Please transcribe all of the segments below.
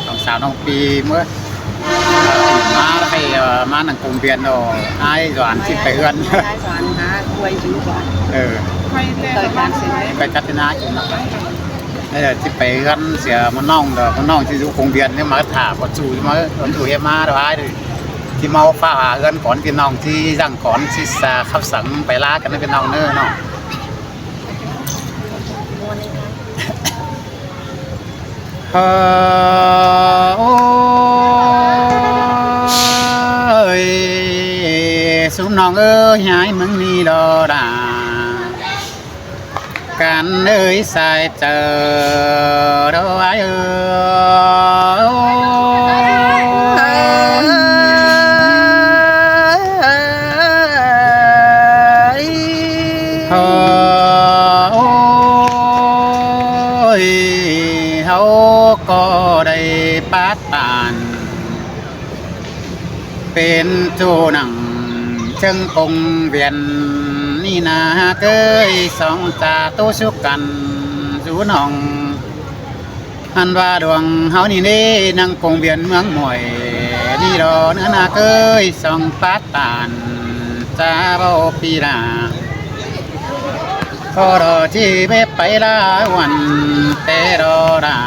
น้องสาวน้องปีเมื่อมาแล้วให้มาหนังกรุงเบียนโอ้ไอ้หวานชิไปเอื้อนไอ้สอนหาคุยอยู่ก่อนเปิดการสิไปจัดนาจุนที่ไปเอื้อนเสียมันน้องเด้อมันน้องที่อยู่กรุงเบียนเนี่ยมาถามว่าจู่มาจู่เฮมาได้เลยที่เมาฟ้าหาเอื้อนก่อนที่น้องที่ยังก่อนที่สาขับสังไปลากันเป็นน้องเนื้อเนาะโอ้ยสุมน้องเอ้ยหายมึงนี่ดอดากันเอ้ยสายเจอดอยเอ้ยโอ้ยเขาก็ได้ปัดตานเป็นโจหนังเชิงกงเวียนนี่นาเกยสองตาตู้สุกันสูน้องอันว่าดวงเฮานี่นี่นั่งกงเวียนเมืองหมวยนี่รอเนื้อนาเกยสองปัดตานจ้าเบาปีลาพอรอที่ไม่ไปลาวันแต่รอดา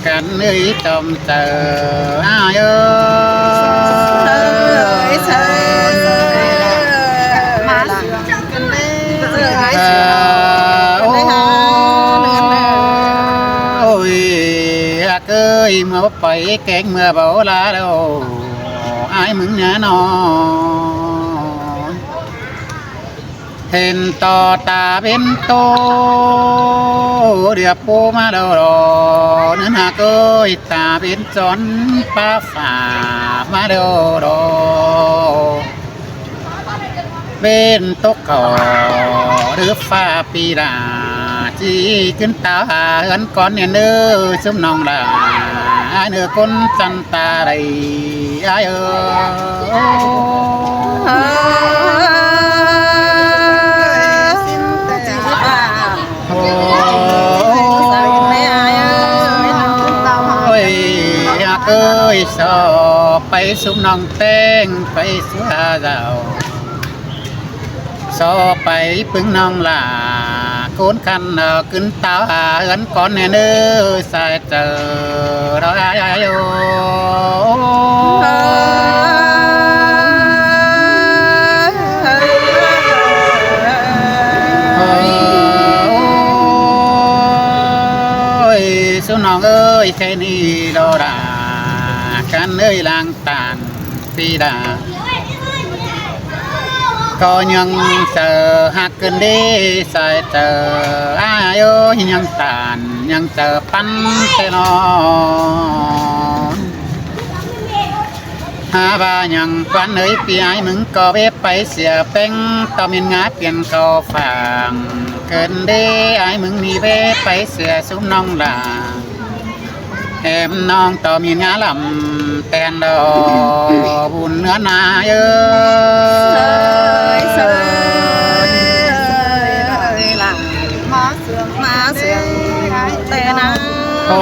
กันเอ้ยจอมเจออ้ายเอ้ยเธอมาเสือกันเลยเสือหายเสือโอ้ยเกยเมื่อไปแกงเมื่อเบาลาแล้วอ้ายมึงเนี่ยนอเห็นต่อตาเป็นโตเดือบปูมาดอเนื้อหาเกยตาเป็นจอนป้าฝ่ามาดอเป็นตกก่อหรือฟ้าปีดาจีขึ้นตาเอินก่อนเนี่ยเนื้อซุ่มน้องลาเนื้อคนจันตาใดเอเอ้ยสอไปสุมน้องเต้งไปเสือเจ้าสอไปปึงน้องลาโคนคันขึ้นเต้าเอินก่อนเนี่ยเนื้อใส่เจอเราสุน้องเอ้ยแค่นี้ดอดากันเอ้ยลางตานปีดาก็ยังเจอหักกันดีใส่เจออ้ายเอ้ยยังตานยังเจอปั้นเตนอนหาบ้ายังปั้นเอ้ยปีไอ้มึงก็เว็บไปเสียเป้งต่อมินงาเปลี่ยนเก่าฝังเกินเด้ไอ้มึงมีเว็บไปเสียสุน้องลาแอมน้องต่อมีงาลำแตนดอบุญเนื้อนาเอ้ยหลังมาเสือแต่นะโอ้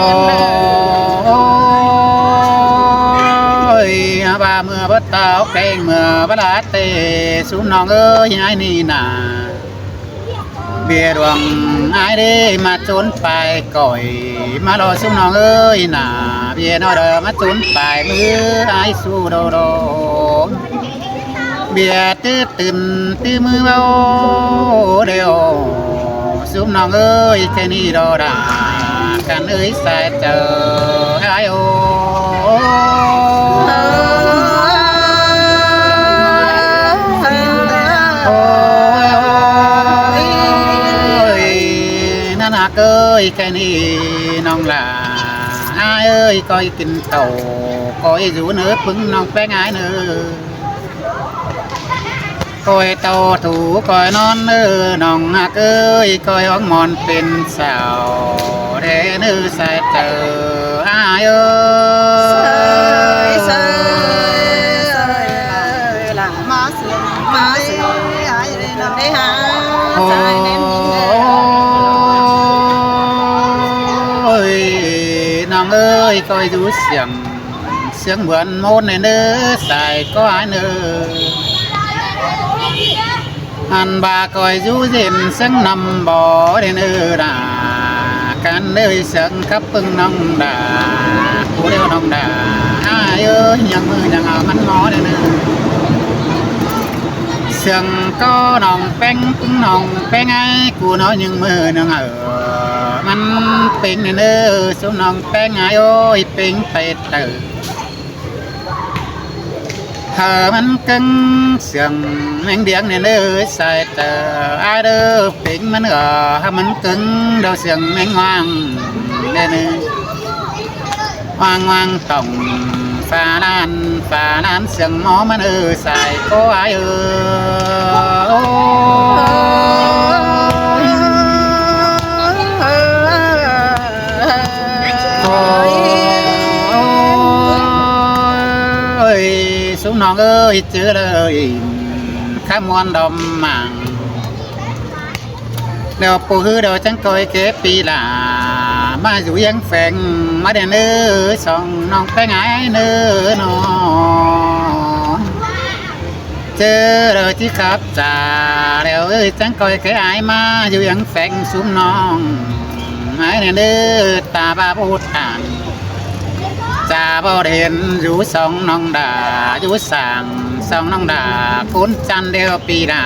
ยบ้าเมื่อบัดเต้าแกงเมื่อบัดลาเตสุน้องเอ้ยไอ้นี่นาเบียดวงไอ้ได้มาจนไปก่อยมารอสุน้องเอ้ยน่าเบียน้อยเดิมาจนไปมือไอ้สู้โดเบียตื้อตื่นตื้อมือเบาเดียวสุน้องเอ้ยแค่นี้ดอดากันเอ้ยใส่เจอไอ้โอเอ้ยแค่นี้น้องลาเอ้ยcoiกินเต่าcoi rủ nữa pưngน้องแป้งai nữa coi tàu thủ coi non nữaน้องหักเอ้ย coi ห้องมอนเป็นสาวเด้อนื้อใส่เจออ้ายเอ้ยมาเสือไอ้เลยน้องได้หาใจเน้นน้อง องเอ้ยcoi rú xiềng buồn môn này nơ xài có ai nơ anh bà coi rú dền sưng nằm bò để nơ đà can nơi sưng khắp bưng nông đà cú đeo nông đà ai ơi nhằng mơ nhằng ảo mắn mó để nơ sừng có nòng beng ai cú nói nhưng mơ nương ởมันเป็นเนื้อสุนองแป้งไงโอ้ยเป็นเป็ดเต๋อเธอมันกึ่งเสียงแมงเดียงเนี่ยเนื้อใส่เต๋อไอเด้อเป็นมันมันกึ่งเดาเสียงแมงว่างเนี่ยเนื้อว่างต่องฟ้าล้านเสียงหมอมันใส่ก็ไอxuống non ơi chưa lời khá muôn đom màng đeoปูhư đeo chẳng coi kế pi là mà dù dân phèn mà đèn ư xong non cái ngái nư nó chưa đời chỉ khắp trà đeo ơi chẳng coi cái ai mà dù dân phèn xuống non ai đèn ư ta ba bút tàn cha bao đền rú sông nong đà rú sàng sông nong đà cuốn chăn đeo pi đà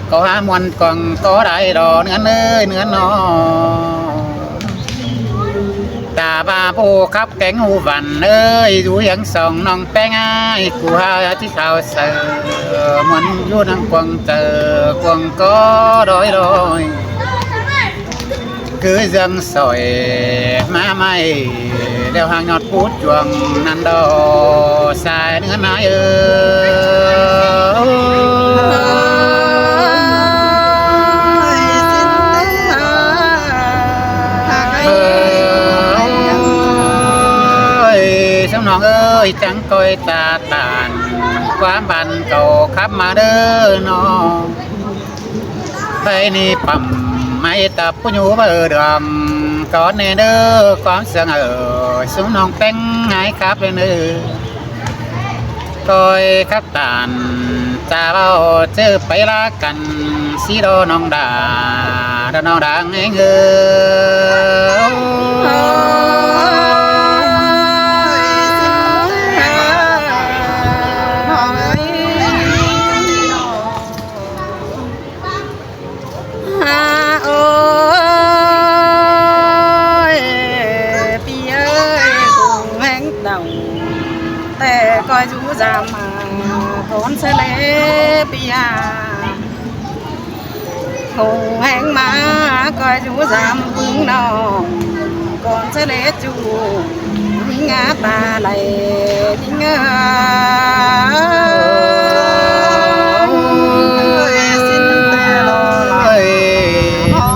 có há muôn còn có đại đò nữa nơi nữa nó ta ba bô khắp cánh u vằn ơi rú hiếng sông nong beng ai của ha chỉ sao sợ muốn vô năng quăng chờ quăng có đói đói cứ dâng sỏi má mày đeo hàng nhọt bút chuồng năn đồ xài nữa nói ơi sống non ơi chẳng coi ta tàn quá bàn cầu khắp mà đơ nó đây ni bầm mai tập của nhú bờ đường có nè đơ có sương ở xuống non beng ngay khắp lên nữ coi khắp tàn cha bao chữ bay lá cành xí đô non đà đô non đà nghe coi chú già mà con sẽ lê bia hùng hẹn má coi chú giam vững nọ con sẽ lê chú ngã ta lại đi ngơ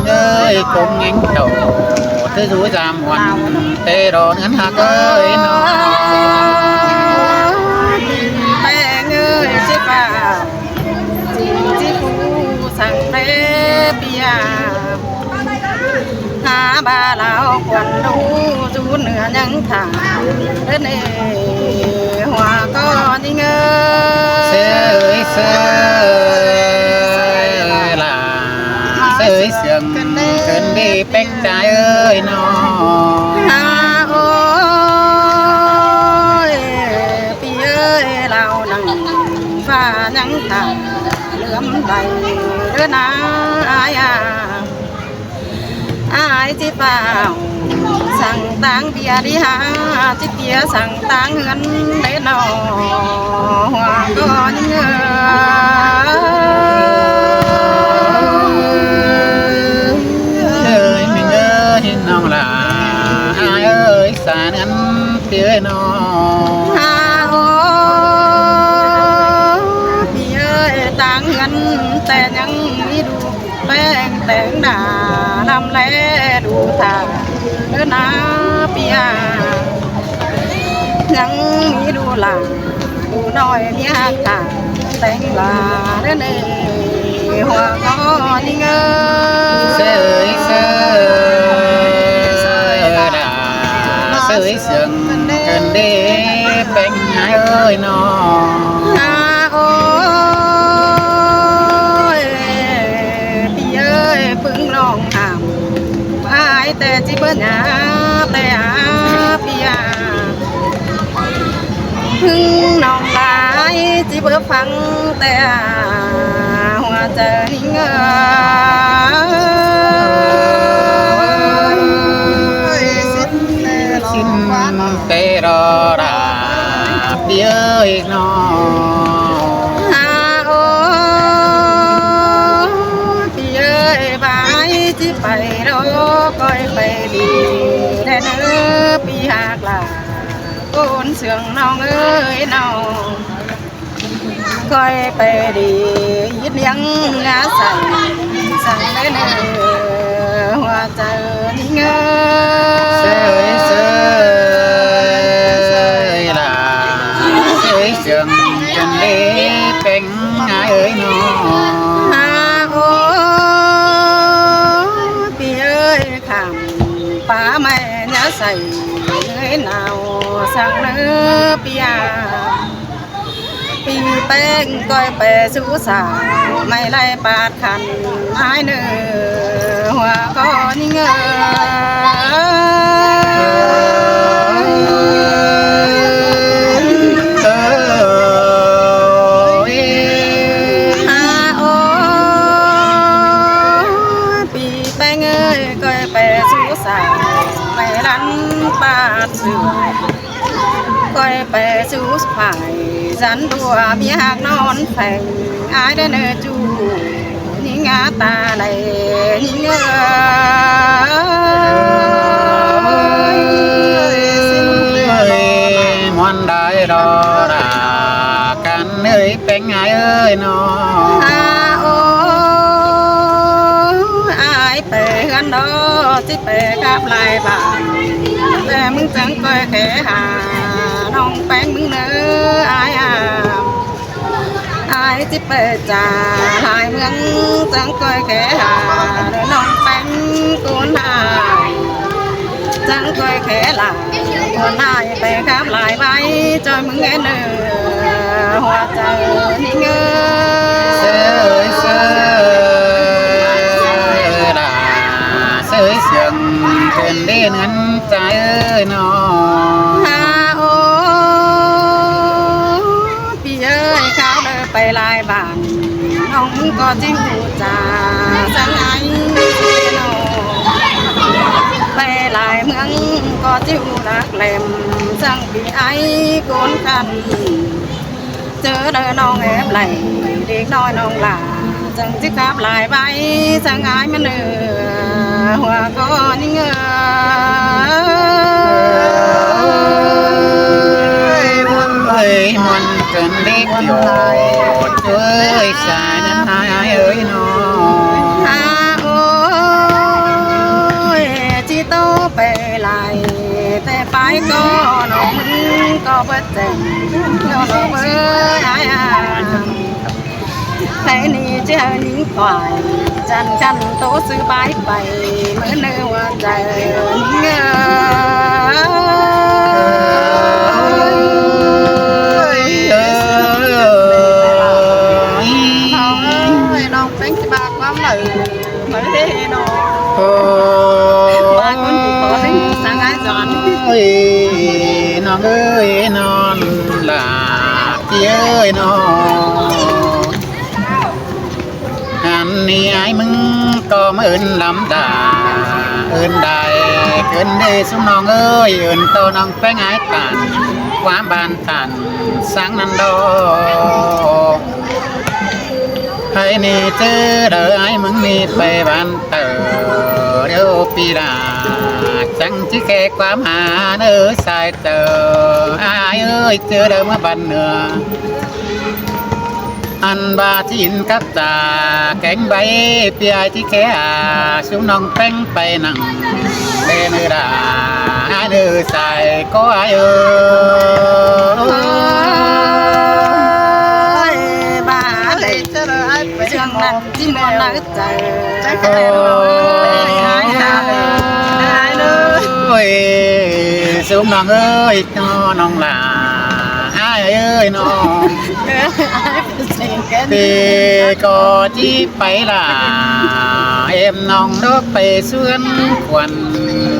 ơi cùng anh đầu thế chú giam hoàn tê đồ ngắn hạt ơi nó sang đế bia hà ba lão quần đu chú nửa nhang thả đến đây hòa có đi ngơ sơi là sơi sương cơn đi bách trái ơi nó hà ơi bia ơi lão nằng và nhang thả lướm đầy đứa na ai chỉ vào sang tang bia đi ha chỉ tia sang tang ngân để nọ hoa có nhớ ơi mình ơi nó là ai ơi xa ngân tia nóแต่ยังมีดูแป้งแต่งหน้าลำแลดูตาเดินนาเปียยังมีดูหลังดูน้อยเนี่ยตาแต่งลาเดินเอหัวก็ยิ่งเสย ơi sương cần đê bánh ai ơi nó ôiพี่เอ้ยพึ่งลองหามอายแต่จิเบิ้ลหาแต่พี่ยาพึ่งน้องหลายจิเบิ้ลฟังแต่หัวใจเงยxin tê rò rà đi ơi nóพี่เอ้ยบายจิไปรอก้อยไปดีแน่เนื้อพี่หากลาโกนเสืองน้องเอ้ยน้องก้อยไปดียึดเลี้ยงงาใส่สั่งได้เนื้อหัวใจนี่เงย sơi sơi là sơi sương cần đê bánh ai ơi nó โอ้พี่เอ้ยขำป้าแม่เนื้อใส่เนื้อหนาวสั่งเนื้อปียาปีแป้งก้อยไปสู้สาวไม่ไล่ปาดขันไม้เนื้อหัวก็นี่เงไม่รันปาดเสือก้อยไปสู้ฝ่ายสันตัวพี่หากนอนแฝงอายได้เนื้อจูนี่งาตาไหลนี่เงยมวนได้รอรากันเอ้ยเป็นไงเอ้ยน้ออายไปกันดอจิไปกับลายบานแต่มึงจังก้อยแค่หาน้องแป้งมึงเนื้ออายจิไปจ่าลายเมืองจังก้อยแค่หาน้องแป้งกูนหายจังก้อยแค่หลายกูนหายไปกับลายใบจอยมึงเนื้อหัวใจนี่เงย sơi sương cần đê ngân trái ơi nó โอ้พี่เอ้ยเขาเดินไปลายบ้านน้องก็จิ้งหูจ่าสังไงน้องไปลายเมืองก็จิ้วรักแหลมสังปีไอ้โกนกันเจอเดินน้องแอบไหลเด็กน้อยน้องหลาจังจิขับลายไปสังไงมันเนื้อหัวก็นี่เงơi muôn cần đê kiểu ơi xài nên ai ơi nó โอ้ยจิโตไปลายแต่ไปก็น้องมึงก็เบิดเจ็บก็น้องเอ้ยใครนี่เจ้าหญิงควายจันกันโตซื้อใบไปเหมือนเนื้อหัวใจเงน้องเป็นสิบาความหนึ่งไม่ได้น้องมาคนที่ขอให้สังหารสอนน้องเอ้ยนอนหลับเอ้ยนอนอันนี้ไอ้มึงก็มาเอินลำดาเอินได้เกินได้สุน้องเอ้ยเอินโตน้องแป้งไอ้ตันความบานตันสังนันโดให้นี่เจอเด้อไอ้มึงนี่ไปบ้านเตอเดี๋ยวปีดาจังจิแค่ความหาเด้อสายเตอไอ้เอ้ยเจอเด้อมาบ้านเหนืออันบาจินกับตาแกงใบเปียที่แค่สุน้องแป้งไปนั่งเดินดาไอ้เด้อสายก็ไอ้เอ้ยบ้าเลยเจอไอ้เชื่องนั้นที่มอนนักใจใจแค่ โอ้ย สูงน้องเอ้ยน้องหลาอ้ายเอ้ยน้อง ปีก็จีไปล่ะเอ็มน้องรถไปสวนควัน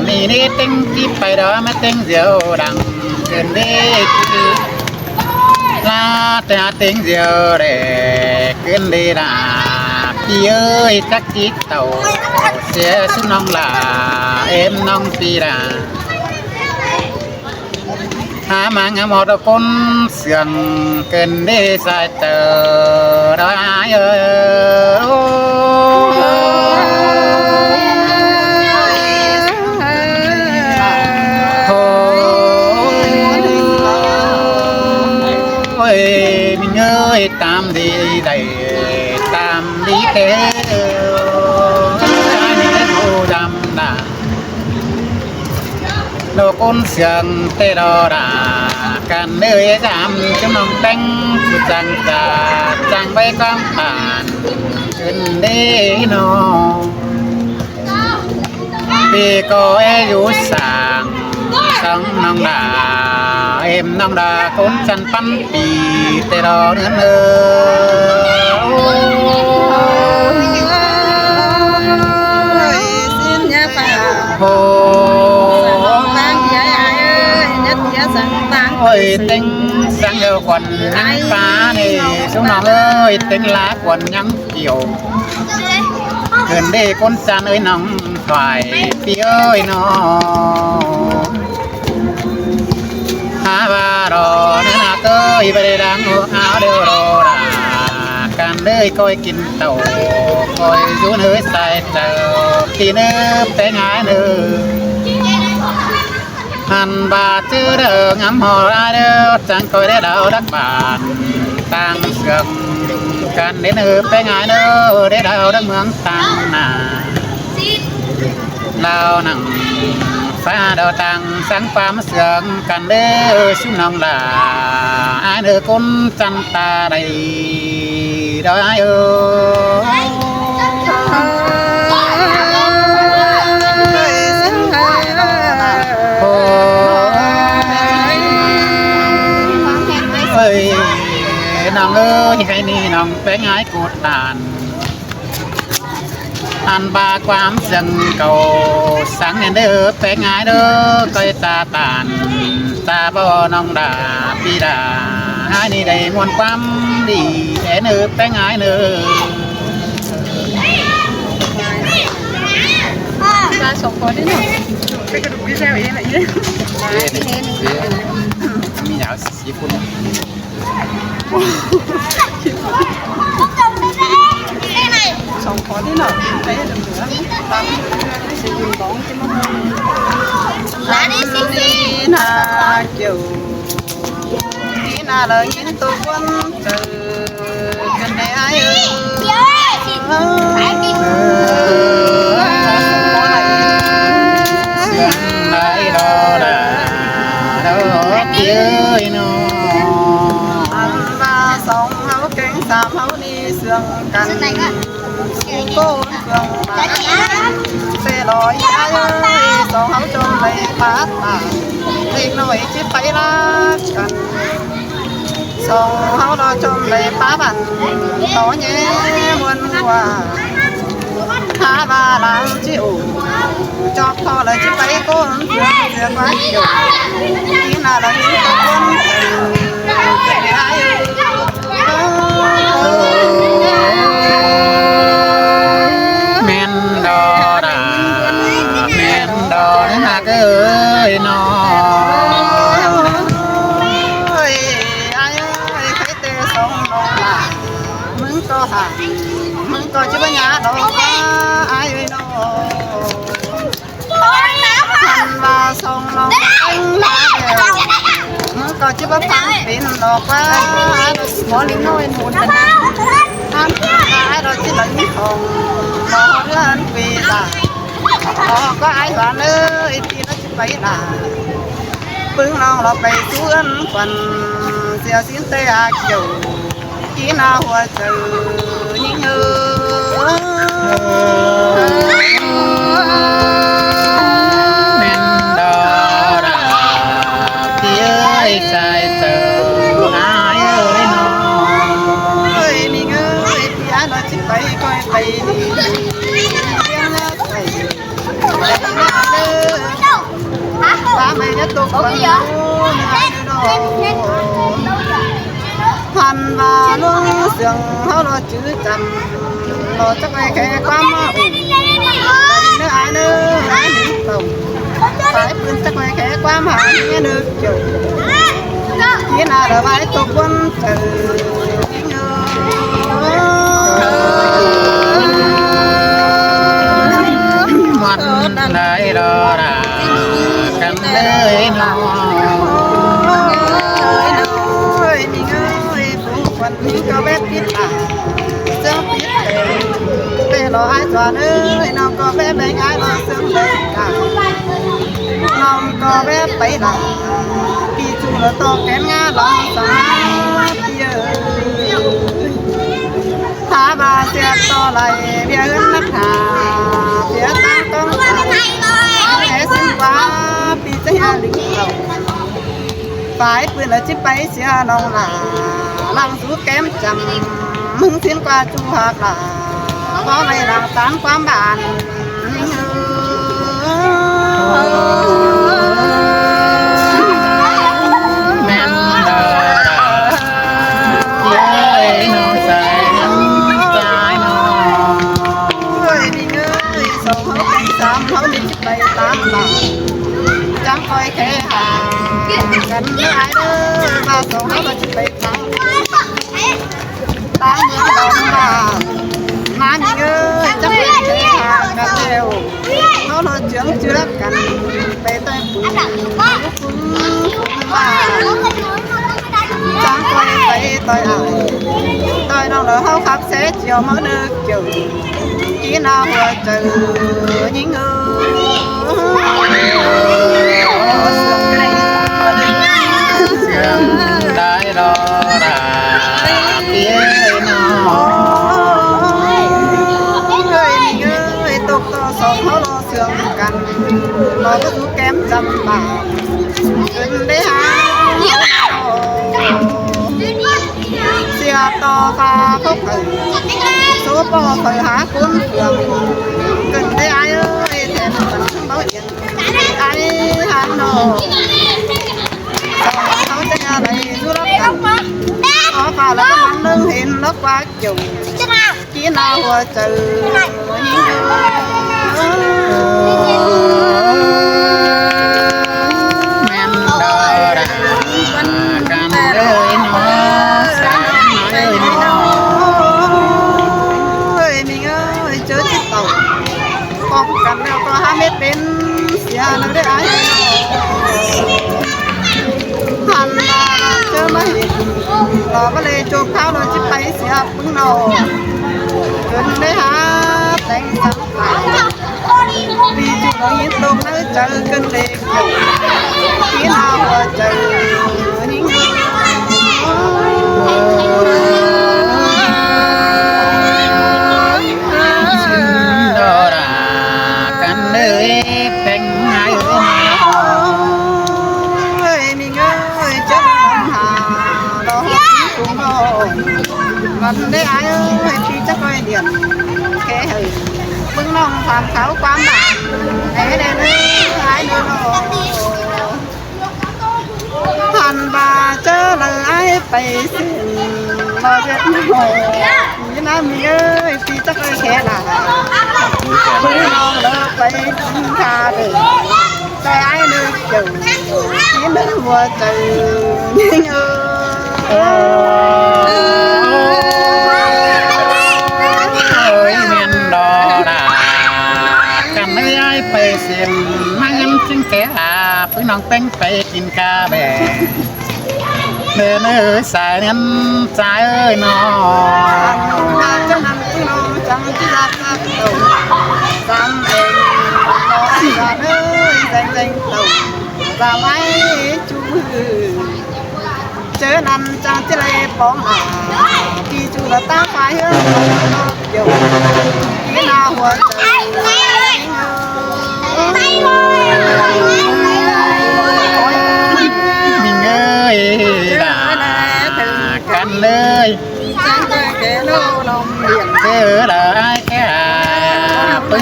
นี่นี่เต็งจีไปดอมาเต็งเดียวดังเกินเด็กลาแต่เต็งเดียวเด็กเกินเด็กพี่เอ้ยจักจีเต่าเสียสุน้องล่ะเอ็มน้องปีล่ะหามังหมดคนเสียงเกินได้สายเตอได้เออโอ้ยมิเงยตามดีได้ตามดีเท่ผู้ดำนาโลกุนเสียงเตดอดากันเนื้อจำจำนองแต่งสุดจังจาจังใบความผ่านขึ้นได้นอปีก็อยู่สางสังน้องดาเอ็มน้องดาคนจันปันปีเตดอเนื้อเนื้อโอ้โอ้ยเต็งสังเดียวคนยังฟ้านี่สุน้องเอ้ยเต็งลาคนยังเกี่ยวเกินได้คนจันเอ้ยน้องฝ่ายพี่เอ้ยน้องหาว่ารอเนื้อหนักเอ้ยไปได้ดังหัวเอาเดียวรอดากันเลยก้อยกินเต่าก้อยยูนเฮ้ยใส่เต่าที่เนื้อแต่งายเนื้อหันบาจื้อเด้องำหัวเด้อจังคอยได้ดาวดักบานต่างเสือกกันเด้เนื้อไปง่ายเด้อได้ดาวดักเมืองต่างนาลาวนั่งฟ้าดาวต่างสังฟ้ามาเสือกกันเด้อชุ่มน้องลาอายเด้อคนจันตาได้ดอยเอ้ยน้องเอ้ยใครนี่น้องเป็นไงกูตานอันบาความเสียงเก่าสังเงินเด้อเป็นไงเด้อก้อยตาตานตาบ่น้องดาปีดาให้นี่ได้มวลความดีแต่เนื้อเป็นไงเนื้อมาส่งคนได้หน่อยไปกระดูกพี่แซวเองอะไรเนี่ยมีหยาสีฝุ่นส่งคนได้หน่อยไปเหลือตามสิยืนบ้องที่มันร้านนี้สิน่าเกี่ยวที่น่าเลยยินตัวคนเจอกันได้ไอ้สามเฮานี่เสื่องกันกูโก้เสื่องมาเสลอยยายสองเฮาจมไปปาตาเล็กหน่อยจิไปรักกันสองเฮาเราจมไปป้าบันต่อแย่มวนหัวหาบาลางจิโอจอบพอเลยจิไปก้นเสื่องเสื่องไว้อยู่ที่น่ารักที่ตะวันเป็นไงแม่นดอดาแม่นดอนะฮะเอ้ยน้องเอ้ยไอ้ใครเตะสองน้องล่ะมึงก็หามึงก็จะปัญญาดอกไอ้น้องหันมาสองน้องตั้งมาเดียวมึงก็จะมาฟังเป็นดอกว่าหมอลิ้นน้อยหมุนกันนะทำขายเราจะหลังของหมอเลื่อนปีตาหมอก็ไอ้หวานเอ้ยที่เราจะไปด่าปึ้งน้องเราไปสวนฝันเสียสิ้นเตะเกี่ยวที่หน้าหัวเจอยิ่งเอ้แม่นดอดา ยใจเจออายเอ้ยน้อง เอ้ยนี่เอ้ยพี่อาเราจิไปก้อยไปดีเลี้ยงแล้วใส่ไปนะเด้อป้าไม่จะตกบังยูนะดอกพันว่าลุงเสียงเขาเราจื้อจำเราจะไปแค่ความมาอุ่นเนื้อไอ้เนื้อไอ้หนึ่งเต่าสายปืนจะไปแค่ความหาเนื้อเนื้อเกี่ยวที่น่าระบายตกบนเจอมันได้รอรากันเลยน้อง เอ้ยนี่เอ้ยผู้คนนี้ก็แบบปิดตาเจ้าปิดแต่รอไอ้จวนเอ้ยน้องก็แบบแบ่งไอ้รอเสริมแบ่งกันน้องก็แบบไปหลังปีจูละโตแกนงาลองสาเยอะถ้าบาเสียต่อไหลเบี้ยเงินนักหาเบี้ยตั้งต้องตายแค่สิ้นฟ้าปีจะหาลิงเราฝ่ายปืนละจิไปเสียน้องหลาลังสู้แก้มจำมึงเสียนกว่าจูหักหลาเพราะไม่หลังตามความบานแม่นดอราเย้ยน้องใจน้ำใจน้อง เฮ้ยนี่เงยส่งเขาเป็นสามเขาดิจิไปตามบานจังคอยแค่หากันไม่ไอ้เด้อมาส่งเขาเราจะไปตามเมืองดอนบ้านมานี่เอ้ยจะไปแค่หากันเร็วเขาเราเจืองเจือกันไปใต้ปูบ้านจังคอยไปต่อยอ่ายต่อยน้องเหลือเขาขับเสียเจียวมาเนื้อเจียวchỉ nào vừa trừ những người đại đó là tiếng nó người tục to sòng nó lo sương cằn lo cái chú kém trăm bạc gần đấy hả xia to pha phúc số bò phải há cuốn phường gần đây ai ơi thèm vẫn báo điện ai hắn nổเขาจะอะไรดูรับกันขอฝ่าแล้วก็มันนึงเห็นแล้วว่าจุ่มchỉ nàoหัวจืแม่นดอรากันเลยน้องสาวเลยน้อง เฮ้ยนี่เอ้ยเจอจิตเต่าป้องกันแล้วก็ห้ามไม่เป็นเสียแล้วได้ไอ้หันมาเจอมาเห็นเราก็เลยจูบเท้าเราจิไปเสียพึ่งนอนจนได้หาแต่งสังขารปีจุดเรายินตรงนั้นเจอกันเด็กที่น่าหัวใจนิ่งดอรากันเลยเป็นไงเฮ้ยนี่เอ้ยจะหาดอกกุ้งนอนมันได้ไอ้เอ้ยพี่จะคอยเดียนแค่เฮ้ยมึงน้องทำเขาความบาปไอ้เด้อไอ้เด้อพันบาเจอเลยไอ้ไปสิ้นมาเจ็ดหน่อยนี่นะมีเอ้ยพี่จะคอยแค่หนามึงน้องเลิกไปกินข้าวเลยใจไอ้เลิกจูที่นึกหัวใจยิ่งโอ้ยแม่นดอรากันเลยไปเสียนมาเงินจึงแก่อาพี่น้องเป็นไปกินกาแบเดินเอ้ยสายเงินใจเอ้ยน้อง จังนั้นพี่น้องจังที่รักกันเต่าจำเองรอไอ้ยาเอ้ยแดงเต่าจำไว้จูเจอนั่นจังที่เลยป้องหาที่จูละตาไฟเฮ้ยเดี๋ยวที่นาหัวใจมิงเอ้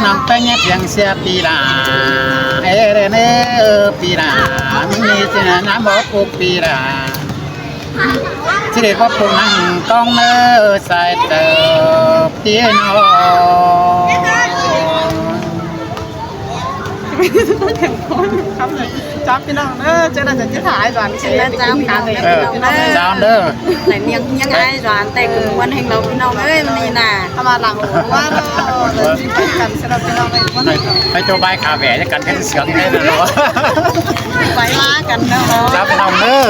น้องไปเงียบยังเสียปีลาเอเรเนปีลามีสินะน้ำบอกปุกปีลาที่เด็กก็ปูนั่งต้องเนอใส่เติบพี่น้อง ครับเลยจับพี่น้องเจ้าหน้าที่ถ่ายก่อนชิมแล้วจ้าพี่น้องเลย ดาวเด้อ แต่ยังไงร้านแต่งวันแห่งเราพี่น้องเอ้ยมันนี่น่ะทำมาหลังว่าเราจะไปกันสำหรับพี่น้องเลยวันนี้ ไปโจบายขาแหวนกันกันเสียงได้เลยเนาะ ไปมากันเนาะ จับน้องเด้อ